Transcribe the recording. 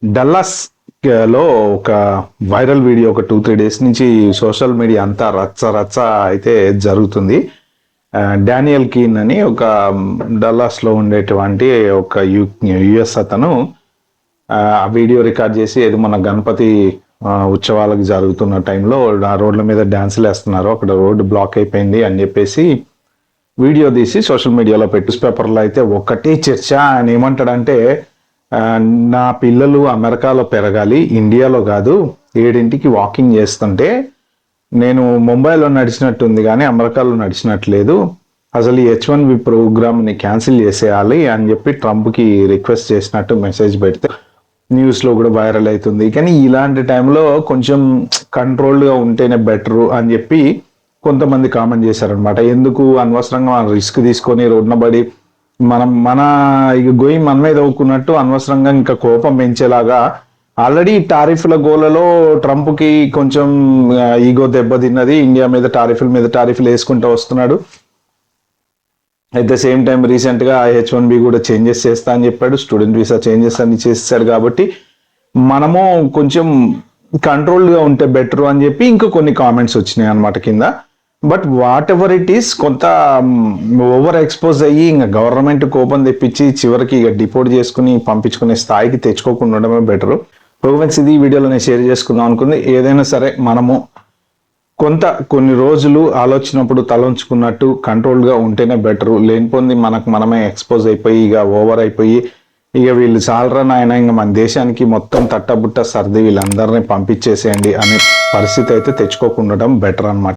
Dallas లో ఒక viral video ఒక 2-3 డేస్ నుంచి సోషల్ మీడియా అంతా రచ్చ అయితే జరుగుతుంది. డానియల్ కీన్ అని ఒక డల్లాస్ లో ఉండేటువంటి ఒక యుఎస్ అతను ఆ వీడియో రికార్డ్ చేసి ఏదో మన గణపతి ఉత్సవాలకు జరుగుతున్న టైంలో ఆ రోడ్ల మీద డాన్సులు వేస్తున్నారు, అక్కడ రోడ్డు బ్లాక్ అయిపోయింది అని చెప్పేసి వీడియో తీసి సోషల్ మీడియాలో న్యూస్ పేపర్లో అయితే ఒకటే చర్చ. ఆయన ఏమంటాడంటే, నా పిల్లలు అమెరికాలో పెరగాలి, ఇండియాలో కాదు. 7ంటికి వాకింగ్ చేస్తుంటే నేను ముంబైలో నడిచినట్టుంది కానీ అమెరికాలో నడిచినట్లేదు. అసలు ఈ H1B ప్రోగ్రామ్ని క్యాన్సిల్ చేసేయాలి అని చెప్పి ట్రంప్కి రిక్వెస్ట్ చేసినట్టు మెసేజ్ పెడితే న్యూస్లో కూడా వైరల్ అవుతుంది. కానీ ఇలాంటి టైంలో కొంచెం కంట్రోల్డ్గా ఉంటేనే బెటరు అని చెప్పి కొంతమంది కామెంట్ చేశారనమాట. ఎందుకు అనవసరంగా రిస్క్ తీసుకొని రోడ్న పడి మన గోయి మన మీద అవుకున్నట్టు అనవసరంగా ఇంకా కోపం పెంచేలాగా. ఆల్రెడీ టారిఫ్ల గోలలో ట్రంప్కి కొంచెం ఈగో దెబ్బతిన్నది. ఇండియా మీద టారిఫ్లు వేసుకుంటూ వస్తున్నాడు. అట్ ద సేమ్ టైం రీసెంట్గా H1B కూడా చేంజెస్ చేస్తా అని చెప్పాడు. స్టూడెంట్ వీసా చేంజెస్ అన్ని చేస్తాడు. కాబట్టి మనము కొంచెం కంట్రోల్డ్గా ఉంటే బెటర్ అని చెప్పి ఇంకా కొన్ని కామెంట్స్ వచ్చినాయి అనమాట కింద. But what ever it is, కొంత ఓవర్ ఎక్స్పోజ్ అయ్యి ఇంకా గవర్నమెంట్ కోపం తెప్పించి చివరికి ఇక డిపోర్ట్ చేసుకుని పంపించుకునే స్థాయికి తెచ్చుకోకుండా ఉండడమే బెటరు. ప్రోగ్రామ్స్ ఇది వీడియోలో నేను షేర్ చేసుకుందాం అనుకుంది. ఏదైనా సరే మనము కొన్ని రోజులు ఆలోచనప్పుడు తలంచుకున్నట్టు కంట్రోల్గా ఉంటేనే బెటరు. లేనిపోయింది మనమే ఎక్స్పోజ్ అయిపోయి ఇక ఓవర్ అయిపోయి ఇక వీళ్ళు చాలరా నాయన ఇంకా మన దేశానికి మొత్తం తట్టబుట్ట సర్ది వీళ్ళందరినీ పంపించేసేయండి అనే పరిస్థితి అయితే తెచ్చుకోకుండా బెటర్ అనమాట.